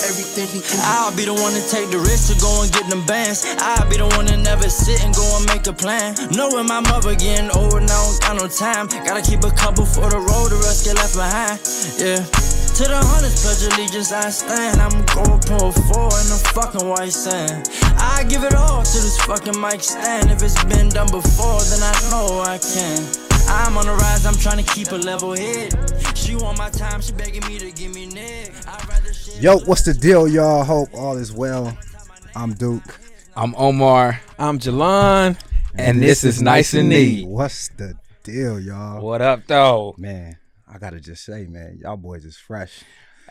everything he can. I'll be the one to take the risk to go and get them bands. I'll be the one to never sit and go and make a plan. Knowing my mother getting old now, don't got no time. Gotta keep a couple for the road, the rest get left behind. Yeah. To the hundreds, pledge allegiance, I stand. I'm going pour four in the fucking white sand. I give it all to this fucking mic stand. If it's been done before, then I know I can. I'm on the rise, I'm trying to keep a level head. She want my time, she begging me to give me neck. Yo, what's the deal, y'all? Hope all is well. I'm Duke. I'm Omar. I'm Jalon. And this is Nice and Neat. What's the deal, y'all? What up, though? Man, I gotta just say, man, y'all boys is fresh.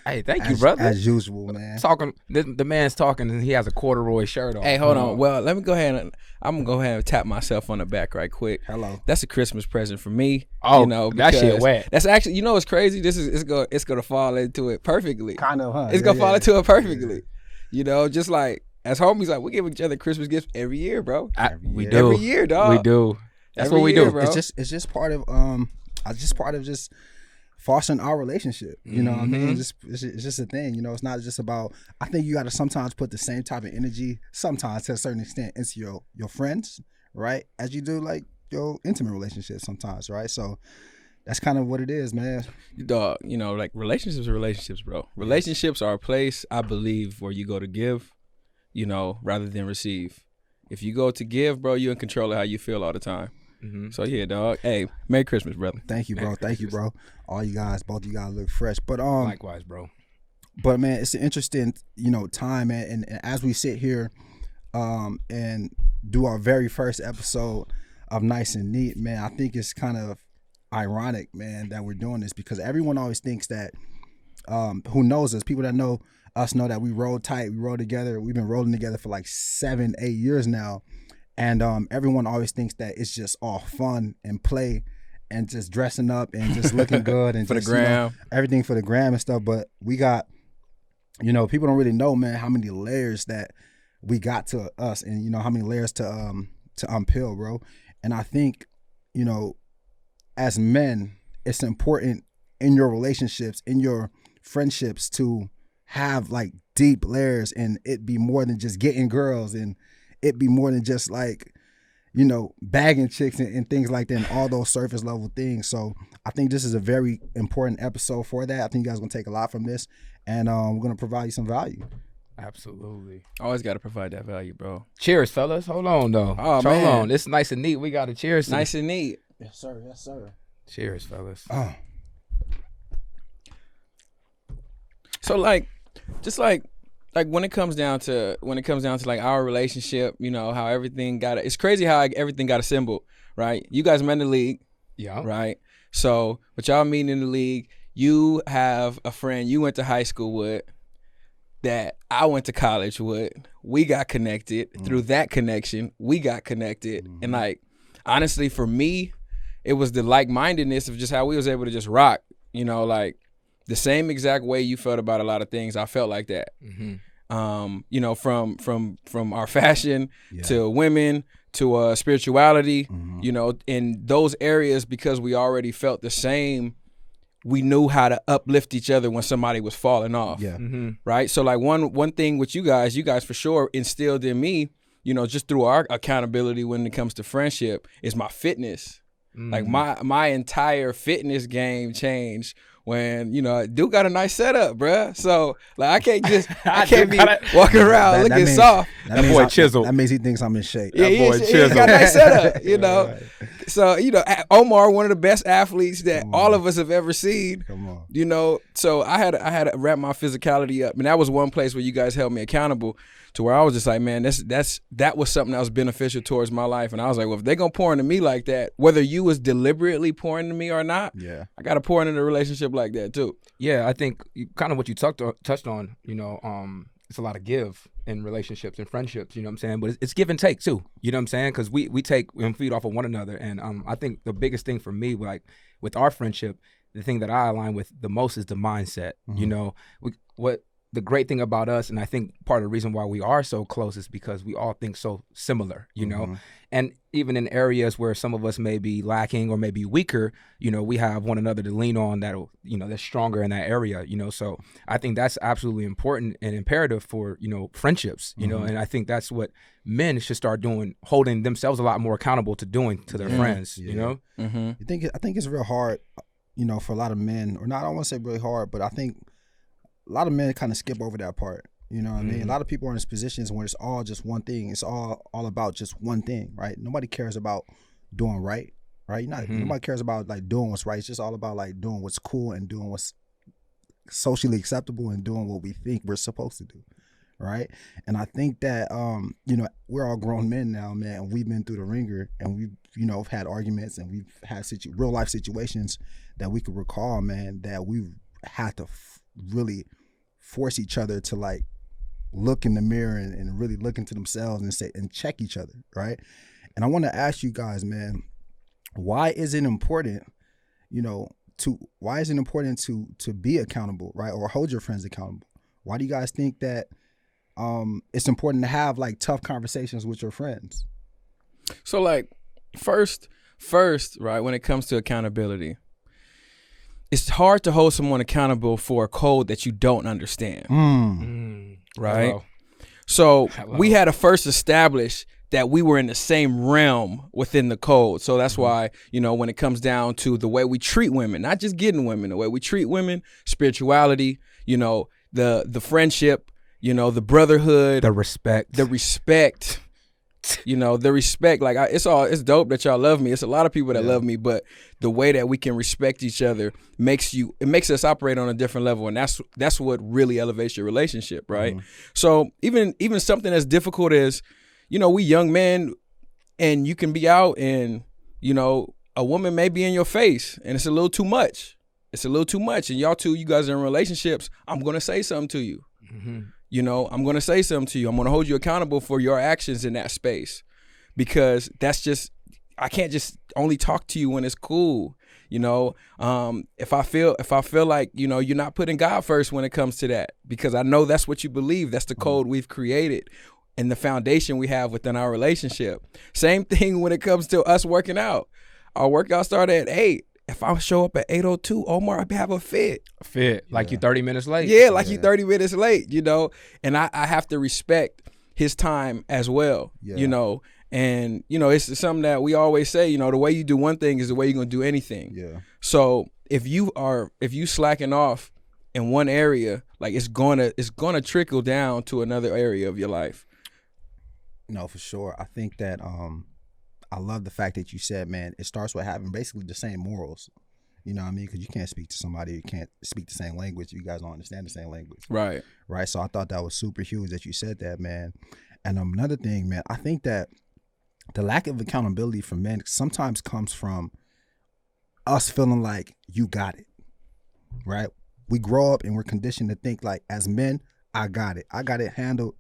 Hey, thank you, brother. As usual, man. Talking, the man's talking, and he has a corduroy shirt on. Hey, hold on. Well, let me go ahead and I'm gonna go ahead and tap myself on the back right quick. Hello. That's a Christmas present for me. Oh, you know, that shit wet. That's actually, you know, what's crazy. It's gonna fall into it perfectly. Kind of, huh? It's gonna fall into it perfectly. Yeah. You know, just like as homies, like we give each other Christmas gifts every year, bro. We do every year, dog. We do. That's every what we year, do, bro. It's just part of just fostering our relationship. You know what I mean? It's just a thing. You know, it's not just about, I think you got to sometimes put the same type of energy, sometimes to a certain extent, into your friends, right? As you do like your intimate relationships sometimes, right? So that's kind of what it is, man. Dog, you know, like relationships are relationships, bro. Relationships are a place, I believe, where you go to give, you know, rather than receive. If you go to give, bro, you're in control of how you feel all the time. So yeah, dog. Hey, Merry Christmas, brother. Thank you, bro. Thank you, bro. All you guys, both of you guys look fresh. But likewise, bro. But man, it's an interesting, you know, time, man. And as we sit here, and do our very first episode of Nice and Neat, man, I think it's kind of ironic, man, that we're doing this because everyone always thinks that, who knows us, people that know us know that we roll tight, we roll together. We've been rolling together for like 7-8 years now. And everyone always thinks that it's just all fun and play and just dressing up and just looking good and for just, the gram, you know, everything for the gram and stuff. But we got, you know, people don't really know, man, how many layers that we got to us and, you know, how many layers to unpeel, bro. And I think, you know, as men, it's important in your relationships, in your friendships to have like deep layers and it be more than just getting girls and it be more than just like, you know, bagging chicks and things like that and all those surface level things. So I think this is a very important episode for that. I think you guys are going to take a lot from this and we're going to provide you some value. Absolutely. Always got to provide that value, bro. Cheers, fellas. Hold on, though. Oh, Hold man. on. It's Nice and Neat. We got to cheers. Nice and neat. Yes, sir. Yes, sir. Cheers, fellas. Oh. So like, just like when it comes down to like our relationship, you know, how everything it's crazy how everything got assembled, right? You guys met in the league. Yeah. Right. So with y'all meeting in the league, you have a friend you went to high school with that I went to college with. We got connected. Through that connection, we got connected. And like, honestly, for me, it was the like-mindedness of just how we was able to just rock, you know, like the same exact way you felt about a lot of things. I felt like that. You know, from our fashion to women to spirituality, you know, in those areas, because we already felt the same, we knew how to uplift each other when somebody was falling off. Right. So like one thing with you guys for sure instilled in me, you know, just through our accountability when it comes to friendship is my fitness. Like my entire fitness game changed when, you know, Duke got a nice setup, bruh. So like I can't be walking around looking soft. That boy chiseled. That means he thinks I'm in shape. That boy chiseled. He got a nice setup, you know. Right. So, you know, Omar, one of the best athletes that all of us have ever seen. Come on. You know, so I had to wrap my physicality up. And that was one place where you guys held me accountable to where I was just like, man, that was something that was beneficial towards my life. And I was like, well, if they're going to pour into me like that, whether you was deliberately pouring into me or not, I got to pour into a relationship like that too. Yeah, I think kind of what you touched on, you know, it's a lot of give in relationships and friendships, you know what I'm saying? But it's give and take too, you know what I'm saying? Because we take and feed off of one another. And I think the biggest thing for me, like with our friendship, the thing that I align with the most is the mindset. You know, what the great thing about us, and I think part of the reason why we are so close is because we all think so similar, you know? And even in areas where some of us may be lacking or maybe weaker, you know, we have one another to lean on that'll, you know, that's stronger in that area, you know? So I think that's absolutely important and imperative for, you know, friendships, you know? And I think that's what men should start doing, holding themselves a lot more accountable to doing to their friends, you know? I think it's real hard, you know, for a lot of men, or not, I don't want to say really hard, but I think a lot of men kind of skip over that part. You know what I mean? A lot of people are in positions where it's all just one thing. It's all about just one thing, right? Nobody cares about doing right? Nobody cares about like doing what's right. It's just all about like doing what's cool and doing what's socially acceptable and doing what we think we're supposed to do, right? And I think that, you know, we're all grown men now, man, and we've been through the ringer, and we've, you know, had arguments, and we've had real life situations that we could recall, man, that we've had to really force each other to like look in the mirror and really look into themselves and say and check each other, right? And I want to ask you guys, man, why is it important, you know, to be accountable, right? Or hold your friends accountable? Why do you guys think that it's important to have like tough conversations with your friends? So like first, right, when it comes to accountability, it's hard to hold someone accountable for a code that you don't understand. Right? Hello. So we had to first establish that we were in the same realm within the code. So that's why, you know, when it comes down to the way we treat women, not just getting women, the way we treat women, spirituality, you know, the friendship, you know, the brotherhood, The respect. you know, the respect, like it's dope that y'all love me. It's a lot of people that love me, but the way that we can respect each other makes us operate on a different level. And that's what really elevates your relationship. Right. So even something as difficult as, you know, we young men, and you can be out and, you know, a woman may be in your face and it's a little too much. And you guys are in relationships. I'm going to say something to you. You know, I'm going to say something to you. I'm going to hold you accountable for your actions in that space, because I can't just only talk to you when it's cool. You know, if I feel like, you know, you're not putting God first when it comes to that, because I know that's what you believe. That's the code we've created and the foundation we have within our relationship. Same thing when it comes to us working out. Our workout started at 8. If I show up at 8:02, Omar, I have a fit. Like you 30 minutes late. Yeah, like you 30 minutes late, you know, and I have to respect his time as well, you know, and, you know, it's something that we always say, you know, the way you do one thing is the way you're going to do anything. Yeah. So if you slacking off in one area, like it's going to trickle down to another area of your life. No, for sure. I think that, I love the fact that you said, man, it starts with having basically the same morals. You know what I mean? Because you can't speak to somebody who can't speak the same language. You guys don't understand the same language. Right. So I thought that was super huge that you said that, man. And another thing, man, I think that the lack of accountability for men sometimes comes from us feeling like you got it, right? We grow up and we're conditioned to think like, as men, I got it handled.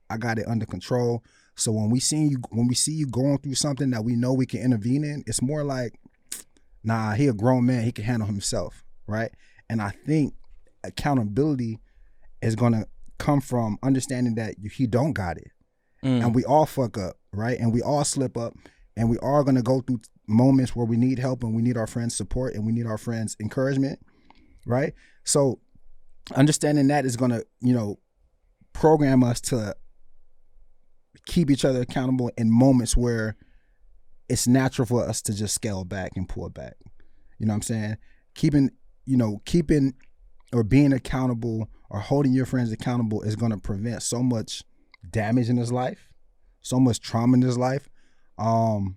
I got it under control. So when we see you going through something that we know we can intervene in, it's more like, nah, he a grown man, he can handle himself, right? And I think accountability is gonna come from understanding that he don't got it, and we all fuck up, right? And we all slip up, and we are gonna go through moments where we need help and we need our friends' support and we need our friends' encouragement, right? So understanding that is gonna, you know, program us to keep each other accountable in moments where it's natural for us to just scale back and pull back. You know what I'm saying? Keeping or being accountable or holding your friends accountable is going to prevent so much damage in his life, so much trauma in his life. You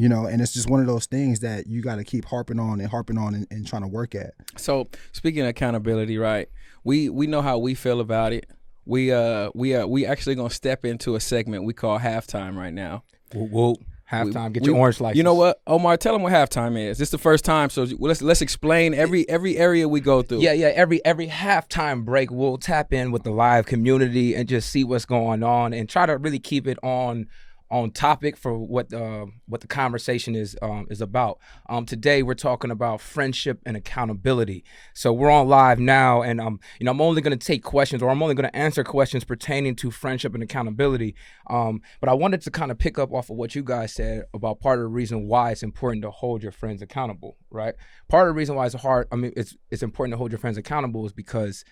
know, and it's just one of those things that you got to keep harping on and trying to work at. So speaking of accountability, right? We know how we feel about it. We actually gonna step into a segment we call halftime right now. Whoa. Halftime, get your orange license. You know what, Omar? Tell them what halftime is. This is the first time, so let's explain every area we go through. Yeah. Every halftime break, we'll tap in with the live community and just see what's going on and try to really keep it on on topic for what the conversation is about. Today we're talking about friendship and accountability. So we're on live now, and I'm only going to take questions, or I'm only going to answer questions pertaining to friendship and accountability. But I wanted to kind of pick up off of what you guys said about part of the reason why it's important to hold your friends accountable, right? Part of the reason why it's important to hold your friends accountable is because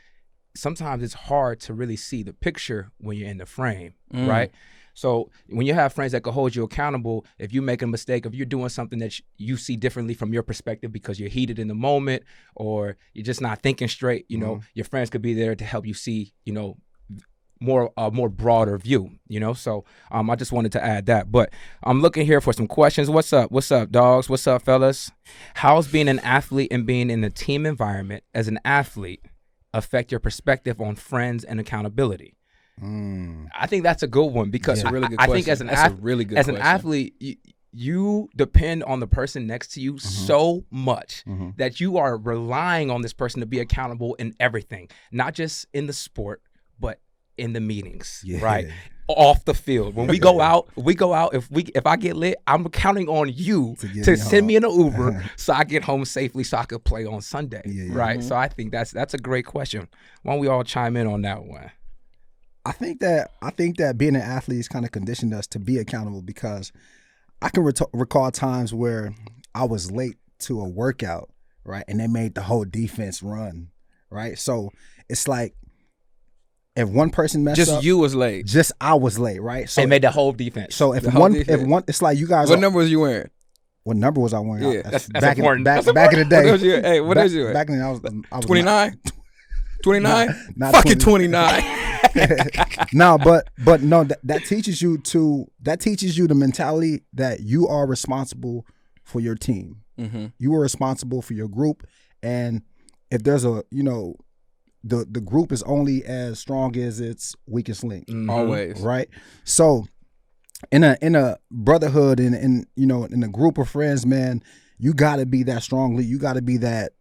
sometimes it's hard to really see the picture when you're in the frame, right? So when you have friends that can hold you accountable, if you make a mistake, if you're doing something that you see differently from your perspective because you're heated in the moment or you're just not thinking straight, your friends could be there to help you see, more broader view, So I just wanted to add that. But I'm looking here for some questions. What's up? What's up, dogs? What's up, fellas? How's being an athlete and being in a team environment as an athlete affect your perspective on friends and accountability? I think that's a good one because That's a really good I think question. as an athlete, you depend on the person next to you so much that you are relying on this person to be accountable in everything, not just in the sport, but in the meetings, right? Off the field. When we go out, if I get lit, I'm counting on you to send me in an Uber so I get home safely so I could play on Sunday, right? So I think that's a great question. Why don't we all chime in on that one? I think that being an athlete has kind of conditioned us to be accountable, because I can recall times where I was late to a workout, right, and they made the whole defense run, right? So it's like if one person messed up, just you was late. Just I was late, right? So they made the whole defense. So if one, it's like you guys. What number was you wearing? What number was I wearing? Yeah, that's back important. Back in the day. What is you? Back then I was 29. 29. Not Fucking 29. No, but no, that teaches you the mentality that you are responsible for your team. You are responsible for your group, and if there's the group is only as strong as its weakest link. Always. Right? So in a brotherhood and in a group of friends, man, you gotta be that strong lead. You gotta be that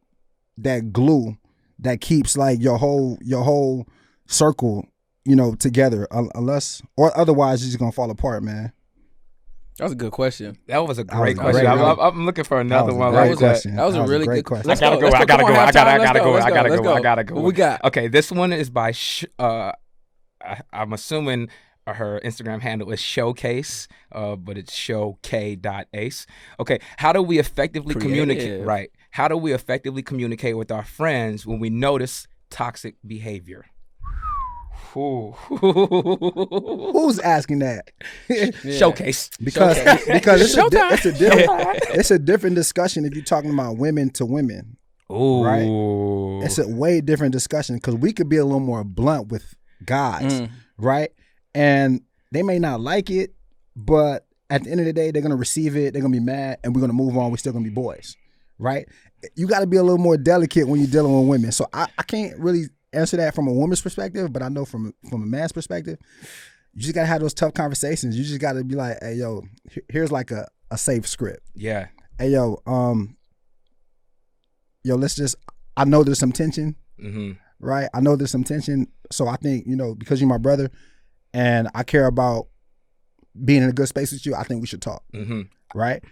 glue that keeps like your whole circle, together, unless or otherwise you're just gonna fall apart, man. That was a good question. That was a great question. I'm looking for another one. That was a really good question. I gotta go. What we got? Okay, this one is by I'm assuming her Instagram handle is Showcase, but it's showk.ace. Okay, how do we effectively communicate? Right. How do we effectively communicate with our friends when we notice toxic behavior? Who's asking that? Showcase. Because it's a different discussion if you're talking about women to women. Ooh. Right? It's a way different discussion because we could be a little more blunt with guys, right? And they may not like it, but at the end of the day, they're gonna receive it. They're gonna be mad, and we're gonna move on. We're still gonna be boys, right? You got to be a little more delicate when you're dealing with women. So I can't really answer that from a woman's perspective, but I know from a man's perspective, you just gotta have those tough conversations. You just gotta be like, hey, yo, here's like a safe script. Yeah. Hey, yo, I know there's some tension, right? I know there's some tension. So I think, because you're my brother and I care about being in a good space with you, I think we should talk, right?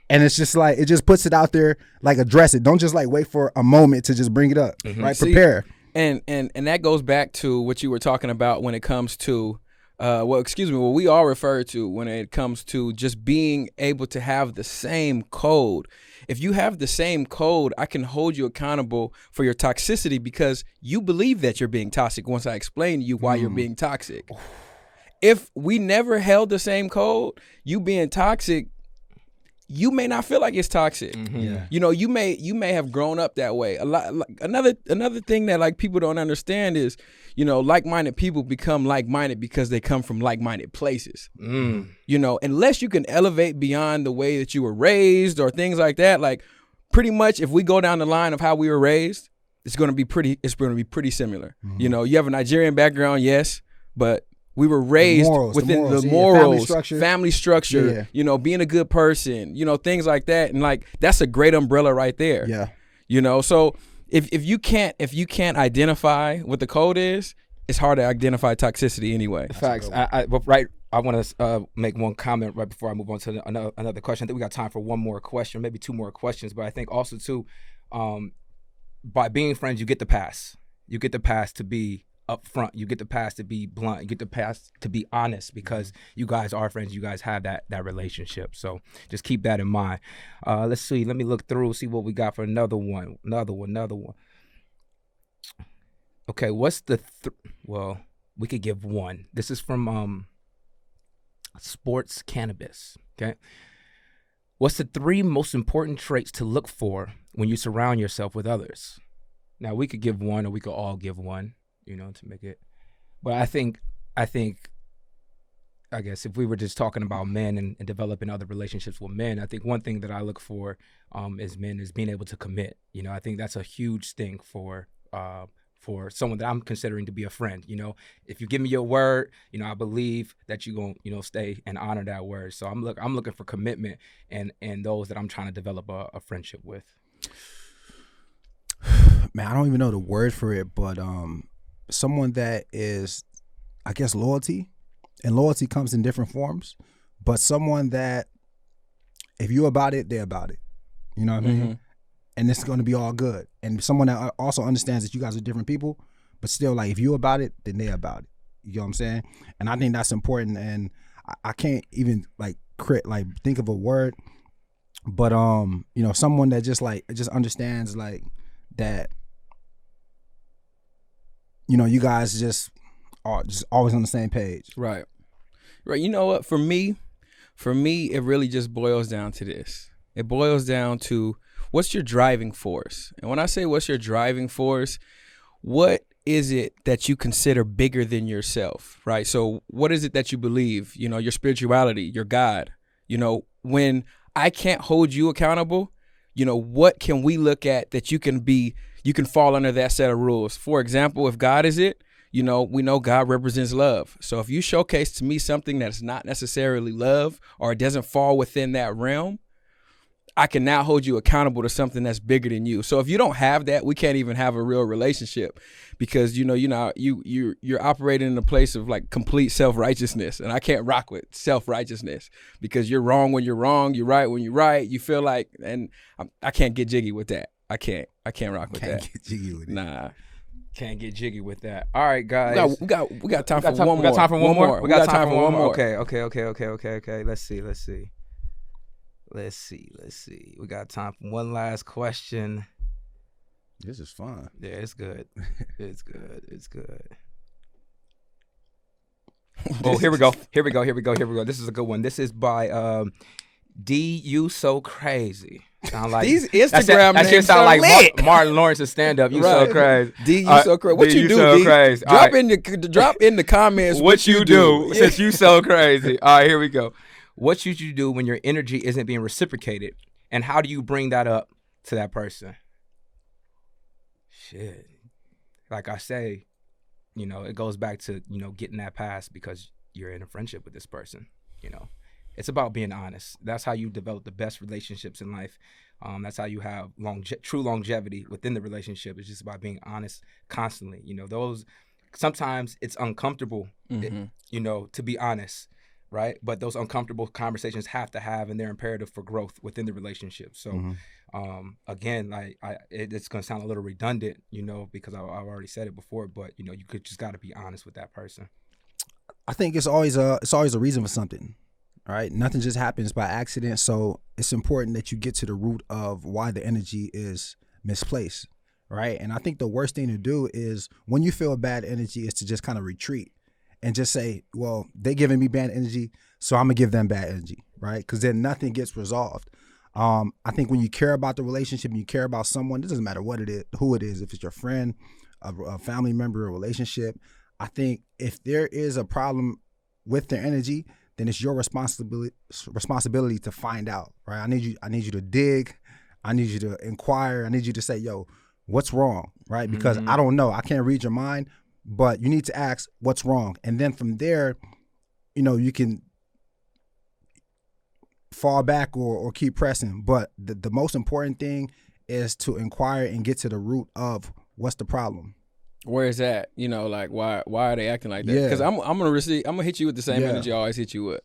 And it's just like, it just puts it out there, like address it. Don't just like wait for a moment to just bring it up, right? Prepare. And that goes back to what you were talking about when it comes to, what we all refer to when it comes to just being able to have the same code. If you have the same code, I can hold you accountable for your toxicity because you believe that you're being toxic once I explain to you why you're being toxic. If we never held the same code, you being toxic, you may not feel like it's toxic. Yeah. You may have grown up that way. A lot. Like, another thing that like people don't understand is, like-minded people become like-minded because they come from like-minded places. Unless you can elevate beyond the way that you were raised or things like that. Like, pretty much, if we go down the line of how we were raised, it's going to be pretty similar. You have a Nigerian background, yes, but we were raised within the morals, family structure, being a good person, things like that. And like, that's a great umbrella right there. Yeah. So if you can't identify what the code is, it's hard to identify toxicity anyway. Facts. I want to make one comment right before I move on to another question. I think we got time for one more question, maybe two more questions. But I think also too, by being friends, you get the pass. You get the pass to be upfront. You get the pass to be blunt. You get the pass to be honest because you guys are friends. You guys have that relationship. So just keep that in mind. Let's see. Let me look through, see what we got for another one. Another one. Okay, what's the well? We could give one. This is from Sports Cannabis. Okay, what's the 3 most important traits to look for when you surround yourself with others? Now we could give one, or we could all give one, to make it. But I guess if we were just talking about men and developing other relationships with men, I think one thing that I look for as men is being able to commit. I think that's a huge thing for someone that I'm considering to be a friend. If you give me your word, I believe that you're going to stay and honor that word. So I'm looking for commitment and those that I'm trying to develop a friendship with. Man, I don't even know the word for it, but someone that is, I guess, loyalty, and loyalty comes in different forms, but someone that if you're about it, they're about it. You know what I mean? And it's going to be all good. And someone that also understands that you guys are different people, but still, like, if you're about it, then they're about it. You know what I'm saying? And I think that's important. And I can't even think of a word, but someone that just understands like that. You guys just are just always on the same page. Right. You know what? For me, it really just boils down to this. It boils down to what's your driving force? And when I say what's your driving force, what is it that you consider bigger than yourself, right? So what is it that you believe, your spirituality, your God? When I can't hold you accountable, what can we look at that you can fall under that set of rules? For example, if God is it, we know God represents love. So if you showcase to me something that's not necessarily love or it doesn't fall within that realm, I can now hold you accountable to something that's bigger than you. So if you don't have that, we can't even have a real relationship because you're operating in a place of like complete self-righteousness, and I can't rock with self-righteousness because you're wrong when you're wrong, you're right when you're right. You feel like, and I can't get jiggy with that. I can't rock with that. Can't get jiggy with it. Nah. Can't get jiggy with that. All right, guys. We got time for one more. We got time for one more. We got time for one more. Okay. Let's see. We got time for one last question. This is fun. Yeah, it's good. It's good. Oh, here we go. This is a good one. This is by D. You So Crazy. Sound like these Instagram that names shit sound like lit. Martin Lawrence's stand up. You so crazy. D, you so crazy. What you do, so D? crazy. Drop in the comments what you do since you so crazy. All right, here we go. What should you do when your energy isn't being reciprocated? And how do you bring that up to that person? Shit. Like I say, it goes back to, getting that pass because you're in a friendship with this person. It's about being honest. That's how you develop the best relationships in life. That's how you have true longevity within the relationship. It's just about being honest constantly. Sometimes it's uncomfortable, to be honest. Right. But those uncomfortable conversations have to have, and they're imperative for growth within the relationship. So, again, it's going to sound a little redundant, because I've already said it before, but, you just got to be honest with that person. I think it's always a reason for something. Right. Nothing just happens by accident. So it's important that you get to the root of why the energy is misplaced. Right. And I think the worst thing to do is when you feel bad energy is to just kind of retreat. And just say, well, they're giving me bad energy, so I'm going to give them bad energy, right? Because then nothing gets resolved. I think when you care about the relationship and you care about someone, it doesn't matter what it is, who it is, if it's your friend, a family member, a relationship. I think if there is a problem with their energy, then it's your responsibility to find out, right? I need you to dig. I need you to inquire. I need you to say, yo, what's wrong, right? Because I don't know. I can't read your mind. But you need to ask what's wrong. And then from there, you can fall back or keep pressing. But the most important thing is to inquire and get to the root of what's the problem. Where is that? You know, like why are they acting like that? Yeah. Because I'm gonna hit you with the same energy I always hit you with.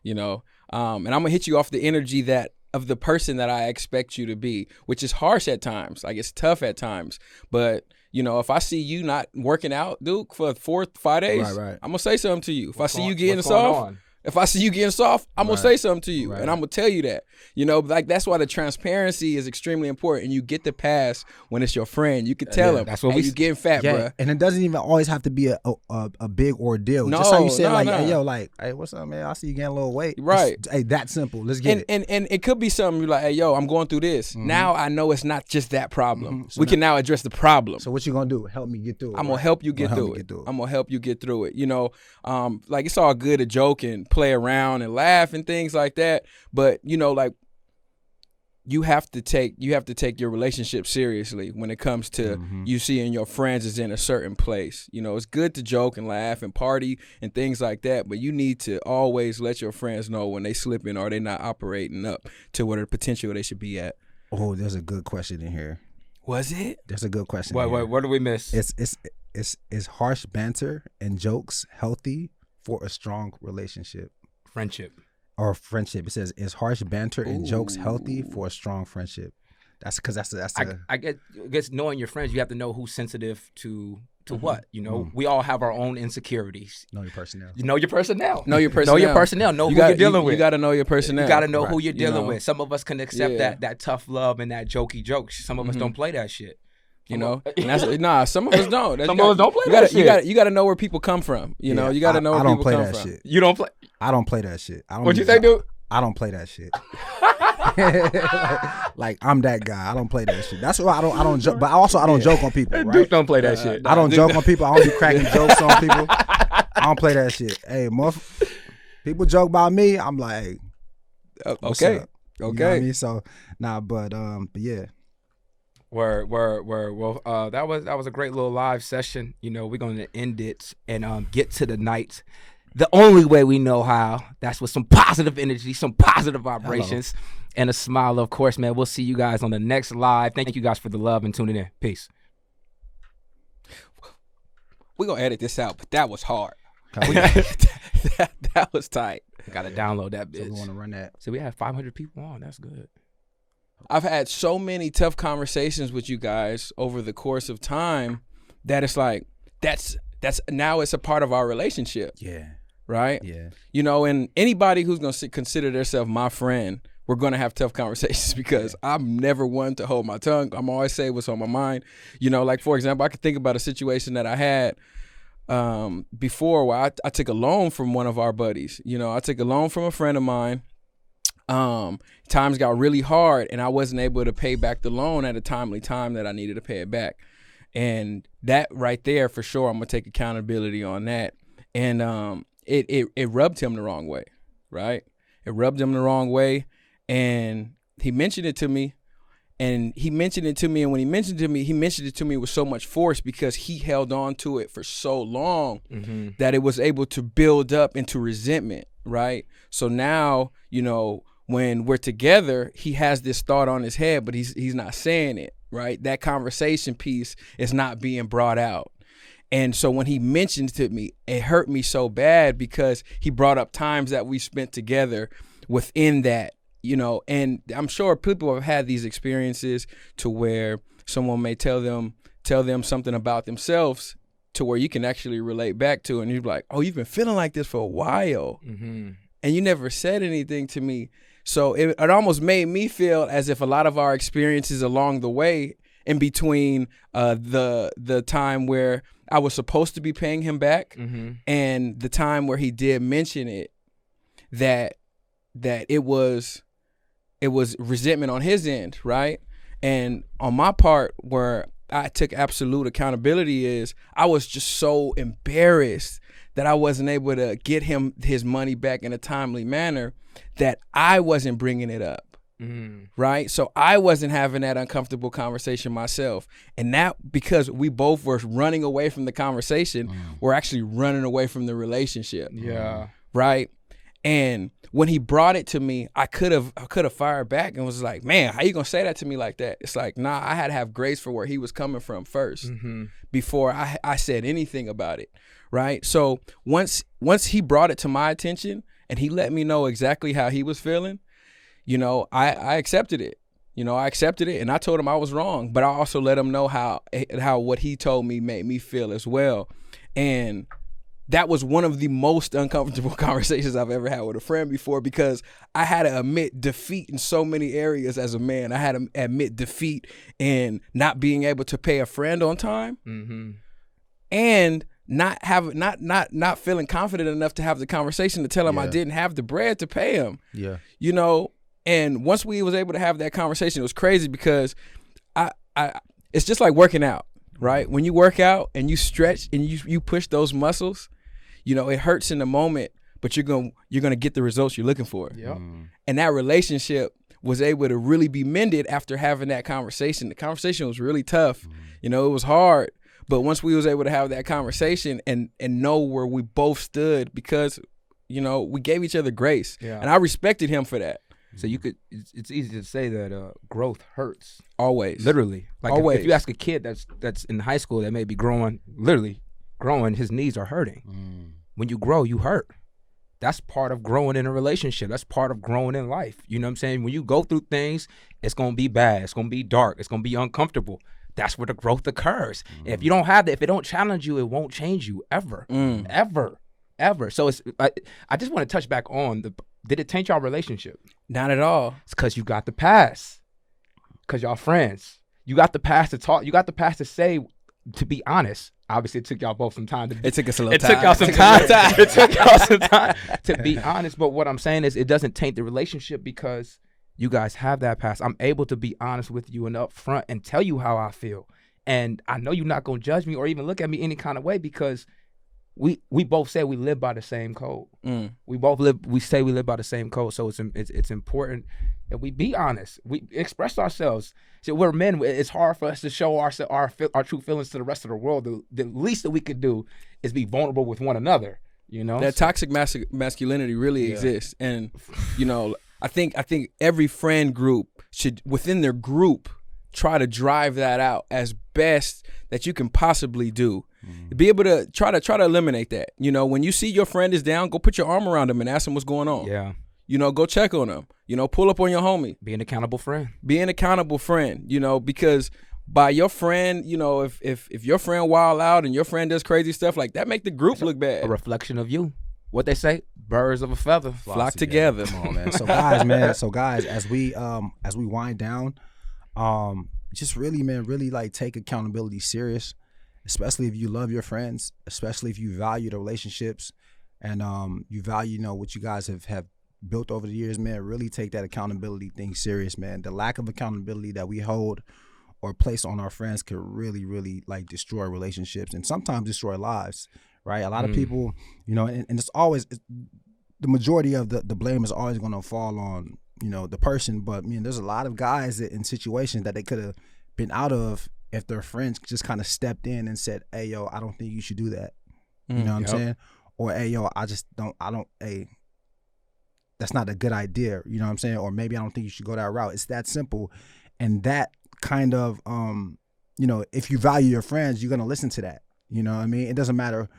You know, and I'm gonna hit you off the energy of the person that I expect you to be, which is harsh at times. Like it's tough at times. But you know, if I see you not working out, Duke, for 4-5 days, Right. I'm gonna say something to you. If I see you getting what's going soft. on? If I see you getting soft, I'm gonna say something to you, Right. and I'm gonna tell you that. You know, like that's why the transparency is extremely important. And you get the pass when it's your friend. You can tell him, that's what hey, you getting fat, bruh. And it doesn't even always have to be a big ordeal. No, Just how you said, no, like, no. hey, yo, like, hey, what's up, man? I see you getting a little weight. Right. Hey, that simple. Let's get it. And it could be something you're like, hey, yo, I'm going through this. Now I know it's not just that problem. So we can now address the problem. So what you gonna do? Help me get through it. I'm gonna help you get through it. I'm gonna help you get through it. You know, like it's all good to joke and play around and laugh and things like that. But you know, like you have to take your relationship seriously when it comes to you seeing your friends is in a certain place. You know, it's good to joke and laugh and party and things like that, but you need to always let your friends know when they slipping or they not operating up to what the potential they should be at. Oh, there's a good question in here. Was it? There's a good question. Wait, what do we miss? Is harsh banter and jokes healthy for a strong relationship Friendship. or friendship? It says, is harsh banter and jokes healthy for a strong friendship? That's because that's I guess knowing your friends, you have to know who's sensitive to what. You know, we all have our own insecurities. know your personnel. You know your personnel. Know your personnel. Know your personnel. Know who you're dealing with. You got to know your personnel. You got to know Right. who you're dealing You know? with. Some of us can accept that tough love and that jokey jokes. Some of us don't play that shit. You know, and that's, some of us don't. Some of us don't play you that gotta, shit. You got to know where people come from. You know, you got to know where I don't people play come that from. shit. You don't play. I don't play that shit. I don't What'd you even- say, dude? I don't play that shit. like I'm that guy. I don't play that shit. That's why I don't joke. But also I don't joke on people. Right? Duke don't play that shit. I don't joke on people. I don't be cracking jokes on people. I don't play that shit. Hey, people joke about me. I'm like, hey, what's Okay. up? You know Okay. what I mean? So but yeah. Word. Well, that was a great little live session. You know, we're gonna end it and get to the night the only way we know how. That's with some positive energy, some positive vibrations, and a smile, of course, man. We'll see you guys on the next live. Thank you guys for the love and tuning in. Peace. We're going to edit this out, but that was hard. So that was tight. Gotta download that we bitch. want to run that. So we have 500 people on. That's good. I've had so many tough conversations with you guys over the course of time that it's like, that's now it's a part of our relationship. Yeah. Right? Yeah. You know, and anybody who's going to consider themselves my friend, we're going to have tough conversations because I'm never one to hold my tongue. I'm always say what's on my mind. You know, like, for example, I could think about a situation that I had before where I took a loan from one of our buddies. You know, I took a loan from a friend of mine. Times got really hard and I wasn't able to pay back the loan at a timely time that I needed to pay it back. And that right there, for sure, I'm going to take accountability on that. And it rubbed him the wrong way, right? It rubbed him the wrong way. And he mentioned it to me. And when he mentioned it to me with so much force because he held on to it for so long that it was able to build up into resentment, right? So now, you know, when we're together, he has this thought on his head, but he's not saying it, right? That conversation piece is not being brought out. And so when he mentioned it to me, it hurt me so bad because he brought up times that we spent together within that, you know, and I'm sure people have had these experiences to where someone may tell them something about themselves to where you can actually relate back to, and you're like, oh, you've been feeling like this for a while, and you never said anything to me. So it almost made me feel as if a lot of our experiences along the way in between the time where I was supposed to be paying him back and the time where he did mention it, that it was resentment on his end, right? And on my part, where I took absolute accountability is I was just so embarrassed that I wasn't able to get him his money back in a timely manner that I wasn't bringing it up. Right? So I wasn't having that uncomfortable conversation myself. And that because we both were running away from the conversation, we're actually running away from the relationship. Yeah. Right? And when he brought it to me, I could have fired back and was like, man, how you gonna say that to me like that? It's like, nah, I had to have grace for where he was coming from first before I said anything about it, right? So once he brought it to my attention and he let me know exactly how he was feeling, you know, I accepted it. You know, I accepted it and I told him I was wrong, but I also let him know how what he told me made me feel as well. And that was one of the most uncomfortable conversations I've ever had with a friend before, because I had to admit defeat in so many areas as a man. I had to admit defeat in not being able to pay a friend on time, and not feeling confident enough to have the conversation to tell him I didn't have the bread to pay him. Yeah, you know. And once we was able to have that conversation, it was crazy because it's just like working out, right? When you work out and you stretch and you push those muscles, you know, it hurts in the moment, but you're gonna get the results you're looking for. Yep. And that relationship was able to really be mended after having that conversation. The conversation was really tough. You know, it was hard. But once we was able to have that conversation and know where we both stood, because, you know, we gave each other grace. Yeah. And I respected him for that. So it's easy to say that growth hurts. Always. Literally. Like always. If you ask a kid that's in high school that may be growing, his knees are hurting. When you grow, you hurt. That's part of growing in a relationship. That's part of growing in life. You know what I'm saying? When you go through things, it's going to be bad. It's going to be dark. It's going to be uncomfortable. That's where the growth occurs. And if you don't have that, if it don't challenge you, it won't change you ever. Ever. So I just want to touch back on did it taint y'all relationship? Not at all. It's because you got the past. Because y'all friends. You got the past to talk. You got the past to say, to be honest. Obviously, it took y'all both some time. It took us a little time. It took y'all some time. It took y'all some time to be honest. But what I'm saying is it doesn't taint the relationship because you guys have that past. I'm able to be honest with you and up front and tell you how I feel. And I know you're not going to judge me or even look at me any kind of way because we both say we live by the same code. We say we live by the same code. So it's important that we be honest. We express ourselves. So we're men. It's hard for us to show our true feelings to the rest of the world. The least that we could do is be vulnerable with one another. You know, that toxic masculinity really exists, and you know, I think every friend group should, within their group, try to drive that out as best that you can possibly do. Be able to try to eliminate that. You know, when you see your friend is down, go put your arm around them and ask them what's going on. Yeah. You know, go check on them. You know, pull up on your homie. Be an accountable friend. Be an accountable friend, you know, because by your friend, you know, if your friend wild out and your friend does crazy stuff, like that make the group look bad. A reflection of you. What they say, birds of a feather flock together. Come on, man. So guys, as we wind down, just really like take accountability serious, especially if you love your friends, especially if you value the relationships and you value, you know, what you guys have built over the years, man. Really take that accountability thing serious, man. The lack of accountability that we hold or place on our friends could really like destroy relationships and sometimes destroy lives, right? A lot of people, you know, and it's always the majority of the blame is always going to fall on, you know, the person. But I mean, there's a lot of guys that in situations that they could have been out of if their friends just kind of stepped in and said, hey, yo, I don't think you should do that. You know what I'm saying? Or, hey, yo, that's not a good idea. You know what I'm saying? Or maybe I don't think you should go that route. It's that simple. And that kind of, you know, if you value your friends, you're going to listen to that. You know what I mean? It doesn't matter,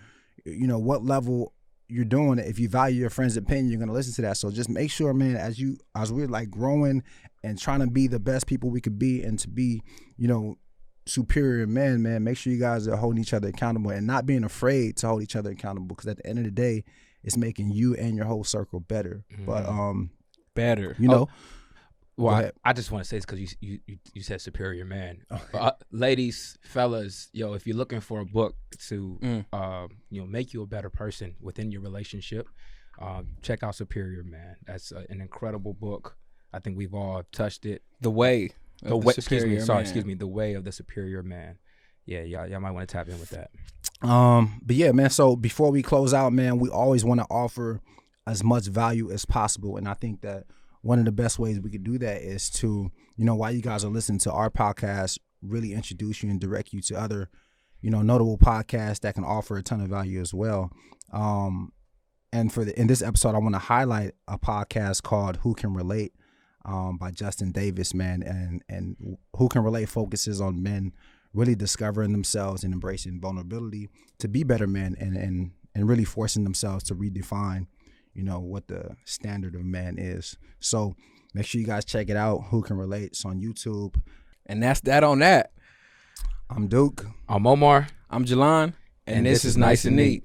you know, what level you're doing it. If you value your friend's opinion, you're going to listen to that. So just make sure, man, as we're like growing and trying to be the best people we could be and to be, you know, superior men, man, make sure you guys are holding each other accountable and not being afraid to hold each other accountable, because at the end of the day, it's making you and your whole circle better. But better, you know. Well, I just want to say this because you said superior man. Ladies, fellas, yo, if you're looking for a book to you know, make you a better person within your relationship, check out Superior Man. That's an incredible book. I think we've all touched it. The way of the superior man. The way of the superior man. Yeah, y'all might want to tap in with that. But yeah, man, so before we close out, man, we always want to offer as much value as possible. And I think that one of the best ways we could do that is to, you know, while you guys are listening to our podcast, really introduce you and direct you to other, you know, notable podcasts that can offer a ton of value as well. And in this episode, I want to highlight a podcast called Who Can Relate by Justin Davis, man. And Who Can Relate focuses on men really discovering themselves and embracing vulnerability to be better men and really forcing themselves to redefine, you know, what the standard of man is. So make sure you guys check it out. Who Can Relate? It's on YouTube. And that's that on that. I'm Duke. I'm Omar. I'm Jalon. And this is Nice and Neat.